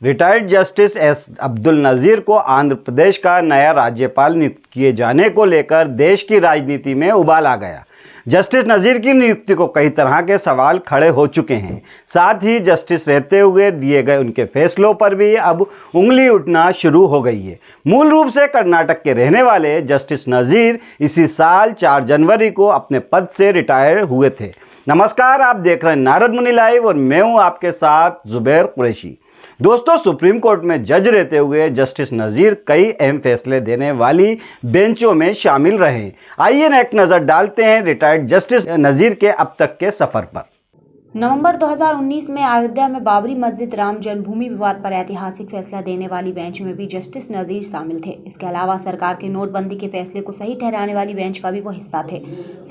Retired justice S Abdul Nazeer को आंध्र प्रदेश का नया राज्यपाल नियुक्त किए जाने को लेकर देश की राजनीति में उबाल आ गया। जस्टिस नज़ीर की नियुक्ति को कई तरह के सवाल खड़े हो चुके हैं। साथ ही जस्टिस रहते हुए दिए गए उनके फैसलों पर भी अब उंगली उठना शुरू हो गई है। मूल रूप से कर्नाटक के रहने वाले जस्टिस नज़ीर इसी साल 4 जनवरी को अपने पद से रिटायर हुए थे। नमस्कार, आप देख रहे हैं नारद मुनि लाइव और मैं हूं आपके साथ जुबैर कुरैशी। दोस्तों, सुप्रीम कोर्ट में जज रहते हुए जस्टिस नज़ीर कई अहम फैसले देने वाली बेंचों में शामिल रहे। आइए एक नज़र डालते हैं रिटायर्ड जस्टिस नज़ीर के अब तक के सफ़र पर। नवंबर 2019 में अयोध्या में बाबरी मस्जिद राम जन्मभूमि विवाद पर ऐतिहासिक फैसला देने वाली बेंच में भी जस्टिस नज़ीर शामिल थे। इसके अलावा सरकार के नोटबंदी के फैसले को सही ठहराने वाली बेंच का भी वो हिस्सा थे।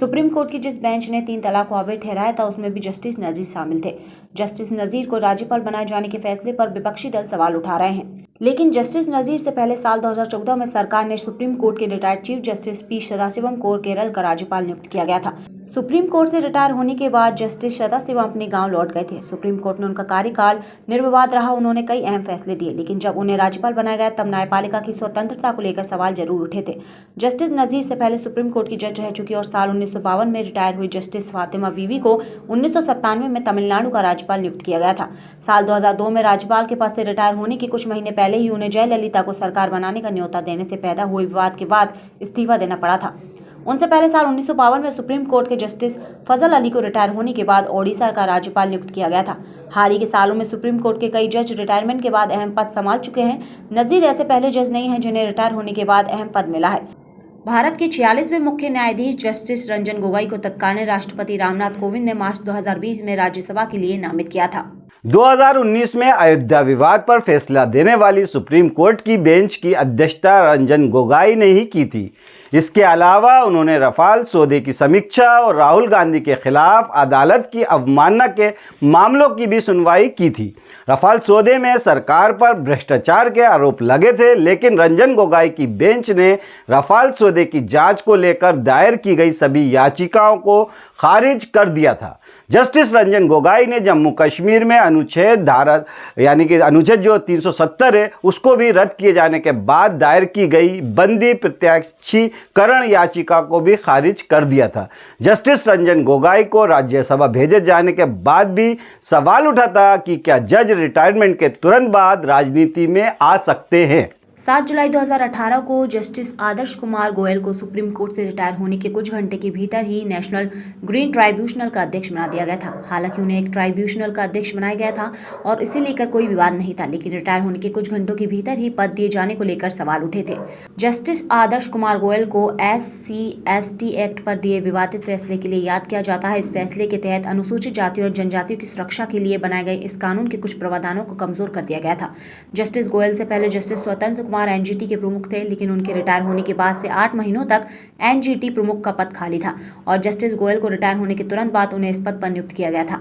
सुप्रीम कोर्ट की जिस बेंच ने 3 तलाक को अवैध ठहराया था, उसमें भी जस्टिस नज़ीर शामिल थे। जस्टिस नज़ीर को राज्यपाल बनाए जाने के फैसले पर विपक्षी दल सवाल उठा रहे हैं, लेकिन जस्टिस नज़ीर से पहले साल 2014 में सरकार ने सुप्रीम कोर्ट के retired chief justice P Sathasivam को केरल का राज्यपाल नियुक्त किया गया था। सुप्रीम कोर्ट से रिटायर होने के बाद जस्टिस सदाशिवम अपने गांव लौट गए थे। सुप्रीम कोर्ट ने उनका कार्यकाल निर्विवाद रहा। उन्होंने कई अहम फैसले दिए, लेकिन जब उन्हें राज्यपाल बनाया गया तब न्यायपालिका की स्वतंत्रता को लेकर सवाल जरूर उठे थे। जस्टिस नज़ीर से पहले सुप्रीम कोर्ट की जज रह चुकी और साल 1952 में रिटायर हुई जस्टिस फातिमा बीवी को 1997 में तमिलनाडु का राज्यपाल नियुक्त किया गया था। साल 2002 में राज्यपाल के पद से रिटायर होने के कुछ महीने पहले ही उन्हें जयललिता को सरकार बनाने का न्योता देने से पैदा हुए विवाद के बाद इस्तीफा देना पड़ा था। उनसे पहले साल 1952 में सुप्रीम कोर्ट के जस्टिस फजल अली को रिटायर होने के बाद ओडिशा का राज्यपाल नियुक्त किया गया था। हाल ही के सालों में सुप्रीम कोर्ट के कई जज रिटायरमेंट के बाद अहम पद संभाल चुके हैं। नज़ीर ऐसे पहले जज नहीं हैं जिन्हें रिटायर होने के बाद अहम पद मिला है। भारत के 46वें मुख्य न्यायाधीश जस्टिस रंजन गोगोई को तत्कालीन राष्ट्रपति रामनाथ कोविंद ने मार्च 2020 में राज्यसभा के लिए नामित किया था। 2019 में अयोध्या विवाद पर फैसला देने वाली सुप्रीम कोर्ट की बेंच की अध्यक्षता रंजन गोगोई ने ही की थी। इसके अलावा उन्होंने रफाल सौदे की समीक्षा और राहुल गांधी के खिलाफ अदालत की अवमानना के मामलों की भी सुनवाई की थी। रफाल सौदे में सरकार पर भ्रष्टाचार के आरोप लगे थे, लेकिन रंजन गोगोई की बेंच ने रफाल सौदे की जांच को लेकर दायर की गई सभी याचिकाओं को खारिज कर दिया था। जस्टिस रंजन गोगोई ने जम्मू कश्मीर में अनुच्छेद धारा यानी कि अनुच्छेद जो 370 है उसको भी रद्द किए जाने के बाद दायर की गई बंदी प्रत्याक्षीकरण याचिका को भी खारिज कर दिया था। जस्टिस रंजन गोगोई को राज्यसभा भेजे जाने के बाद भी सवाल उठा था कि क्या जज रिटायरमेंट के तुरंत बाद राजनीति में आ सकते हैं। 7 जुलाई 2018 को जस्टिस आदर्श कुमार गोयल को सुप्रीम कोर्ट से रिटायर होने के कुछ घंटे के भीतर ही नेशनल ग्रीन ट्राइब्यूनल का अध्यक्ष बना दिया गया था। हालांकि उन्हें एक ट्राइब्यूनल का अध्यक्ष बनाया गया था और इसे लेकर कोई विवाद नहीं था, लेकिन रिटायर होने के कुछ घंटों के भीतर ही पद दिए जाने को लेकर सवाल उठे थे। जस्टिस आदर्श कुमार गोयल को SC/ST एक्ट पर दिए विवादित फैसले के लिए याद किया जाता है। इस फैसले के तहत अनुसूचित जातियों और जनजातियों की सुरक्षा के लिए बनाए गए इस कानून के कुछ प्रावधानों को कमजोर कर दिया गया था। जस्टिस गोयल से पहले जस्टिस स्वतंत्र कुमार NGT के प्रमुख थे, लेकिन उनके रिटायर होने के बाद से 8 महीनों तक NGT प्रमुख का पद खाली था और जस्टिस गोयल को रिटायर होने के तुरंत बाद उन्हें इस पद पर नियुक्त किया गया था।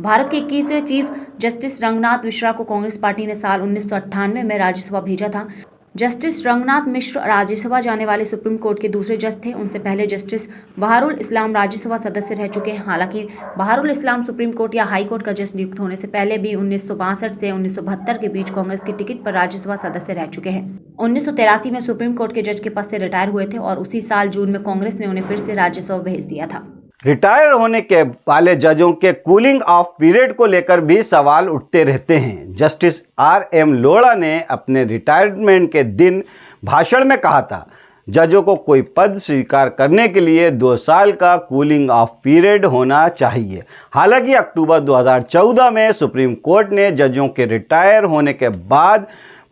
भारत के 21वें चीफ जस्टिस रंगनाथ मिश्रा को कांग्रेस पार्टी ने साल 1998 में राज्यसभा भेजा था। जस्टिस रंगनाथ मिश्र राज्यसभा जाने वाले सुप्रीम कोर्ट के दूसरे जज थे। उनसे पहले जस्टिस बहारुल इस्लाम राज्यसभा सदस्य रह चुके हैं। हालांकि बहारुल इस्लाम सुप्रीम कोर्ट या हाई कोर्ट का जज नियुक्त होने से पहले भी 1962 से 1972 के बीच कांग्रेस की टिकट पर राज्यसभा सदस्य रह चुके हैं। 1983 में सुप्रीम कोर्ट के जज के पद से रिटायर हुए थे और उसी साल जून में कांग्रेस ने उन्हें फिर से राज्यसभा भेज दिया था। रिटायर होने के वाले जजों के कूलिंग ऑफ पीरियड को लेकर भी सवाल उठते रहते हैं। जस्टिस RM लोढ़ा ने अपने रिटायरमेंट के दिन भाषण में कहा था, जजों को कोई पद स्वीकार करने के लिए 2 साल का कूलिंग ऑफ पीरियड होना चाहिए। हालांकि अक्टूबर 2014 में सुप्रीम कोर्ट ने जजों के रिटायर होने के बाद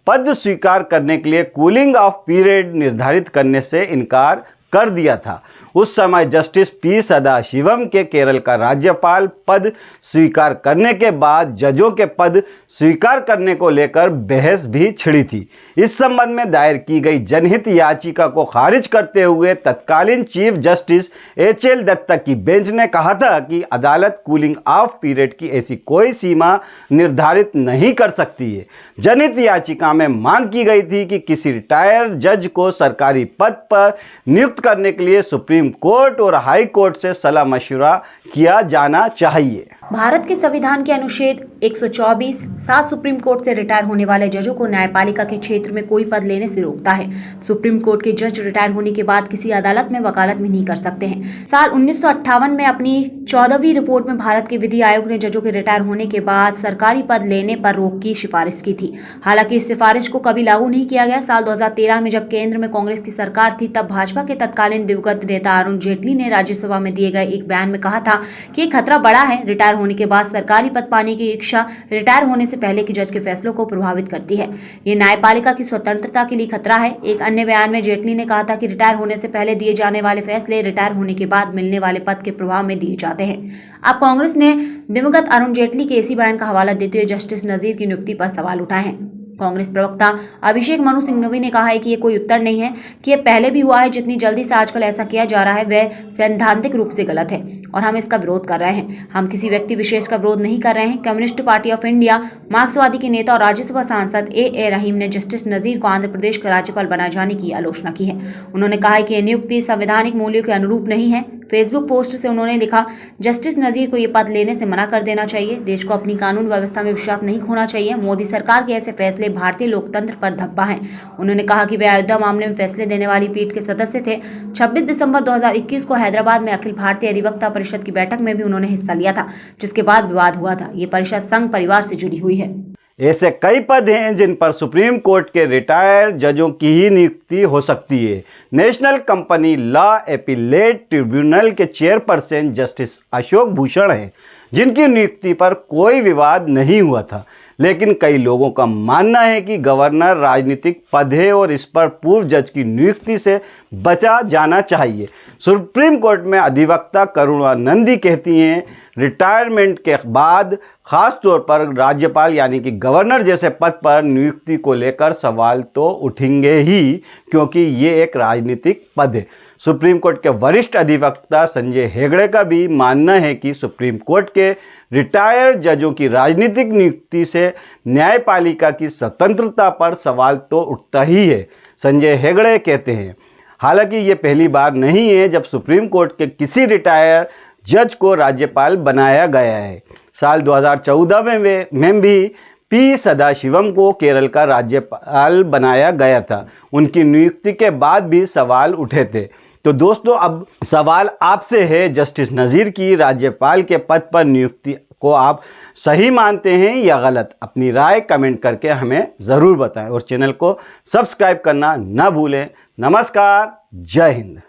पद स्वीकार करने के लिए कूलिंग ऑफ पीरियड निर्धारित करने से इनकार कर दिया था। उस समय जस्टिस P सदाशिवम के केरल का राज्यपाल पद स्वीकार करने के बाद जजों के पद स्वीकार करने को लेकर बहस भी छिड़ी थी। इस संबंध में दायर की गई जनहित याचिका को खारिज करते हुए तत्कालीन चीफ जस्टिस HL दत्ता की बेंच ने कहा था कि अदालत कूलिंग ऑफ पीरियड की ऐसी कोई सीमा निर्धारित नहीं कर सकती है। जनहित याचिका में मांग की गई थी कि किसी रिटायर जज को सरकारी पद पर नियुक्त करने के लिए सुप्रीम कोर्ट और हाई कोर्ट से सलाह मशवरा किया जाना चाहिए। भारत के संविधान के अनुच्छेद 124 7 सुप्रीम कोर्ट से रिटायर होने वाले जजों को न्यायपालिका के क्षेत्र में कोई पद लेने से रोकता है। सुप्रीम कोर्ट के जज रिटायर होने के बाद किसी अदालत में वकालत भी नहीं कर सकते हैं। साल 1958 में अपनी 14वीं रिपोर्ट में भारत के विधि आयोग ने जजों के रिटायर होने के बाद सरकारी पद लेने पर रोक की सिफारिश की थी। हालांकि इस सिफारिश को कभी लागू नहीं किया गया। साल 2013 में जब केंद्र में कांग्रेस की सरकार थी, तब भाजपा के तत्कालीन दिवंगत नेता अरुण जेटली ने राज्यसभा में दिए गए एक बयान में कहा था कि खतरा बड़ा है। रिटायर होने के बाद सरकारी पद पाने की इच्छा रिटायर होने से पहले के जज के फैसलों को प्रभावित करती है। ये न्यायपालिका की स्वतंत्रता के लिए खतरा है। एक अन्य बयान में जेटली ने कहा था कि रिटायर होने से पहले दिए जाने वाले फैसले रिटायर होने के बाद मिलने वाले पद के प्रभाव में दिए जाते हैं। अब कांग्रेस ने दिवंगत अरुण जेटली के इसी बयान का हवाला देते हुए जस्टिस नजीर की नियुक्ति पर सवाल उठाए हैं। कांग्रेस प्रवक्ता अभिषेक मनु सिंघवी ने कहा है कि ये कोई उत्तर नहीं है कि ये पहले भी हुआ है। जितनी जल्दी से आजकल ऐसा किया जा रहा है वह सैद्धांतिक रूप से गलत है और हम इसका विरोध कर रहे हैं। हम किसी व्यक्ति विशेष का विरोध नहीं कर रहे हैं। कम्युनिस्ट पार्टी ऑफ इंडिया मार्क्सवादी के नेता और राज्यसभा सांसद ए रहीम ने जस्टिस नजीर को आंध्र प्रदेश का राज्यपाल बनाए जाने की आलोचना की है। उन्होंने कहा है कि यह नियुक्ति संवैधानिक मूल्यों के अनुरूप नहीं है। फेसबुक पोस्ट से उन्होंने लिखा, जस्टिस नजीर को ये पद लेने से मना कर देना चाहिए। देश को अपनी कानून व्यवस्था में विश्वास नहीं खोना चाहिए। मोदी सरकार के ऐसे फैसले भारतीय लोकतंत्र पर धब्बा हैं। उन्होंने कहा कि वे अयोध्या मामले में फैसले देने वाली पीठ के सदस्य थे। 26 दिसंबर 2021 को हैदराबाद में अखिल भारतीय अधिवक्ता परिषद की बैठक में भी उन्होंने हिस्सा लिया था, जिसके बाद विवाद हुआ था। ये परिषद संघ परिवार से जुड़ी हुई है। ऐसे कई पद हैं जिन पर सुप्रीम कोर्ट के रिटायर्ड जजों की ही नियुक्ति हो सकती है। National company law appellate tribunal के चेयरपर्सन जस्टिस अशोक भूषण हैं, जिनकी नियुक्ति पर कोई विवाद नहीं हुआ था। लेकिन कई लोगों का मानना है कि गवर्नर राजनीतिक पद है और इस पर पूर्व जज की नियुक्ति से बचा जाना चाहिए। सुप्रीम कोर्ट में अधिवक्ता करुणानंदी कहती हैं, रिटायरमेंट के बाद खास तौर पर राज्यपाल यानी कि गवर्नर जैसे पद पर नियुक्ति को लेकर सवाल तो उठेंगे ही, क्योंकि ये एक राजनीतिक पद है। सुप्रीम कोर्ट के वरिष्ठ अधिवक्ता संजय हेगड़े का भी मानना है कि सुप्रीम कोर्ट के रिटायर्ड जजों की राजनीतिक नियुक्ति से न्यायपालिका की स्वतंत्रता पर सवाल तो उठता ही है। संजय हेगड़े कहते हैं, हालांकि ये पहली बार नहीं है जब सुप्रीम कोर्ट के किसी रिटायर्ड जज को राज्यपाल बनाया गया है। साल 2014 में भी पी सदाशिवम को केरल का राज्यपाल बनाया गया था। उनकी नियुक्ति के बाद भी सवाल उठे थे। तो दोस्तों, अब सवाल आपसे है, जस्टिस नजीर की राज्यपाल के पद पर नियुक्ति को आप सही मानते हैं या गलत? अपनी राय कमेंट करके हमें ज़रूर बताएं और चैनल को सब्सक्राइब करना ना भूलें। नमस्कार, जय हिंद।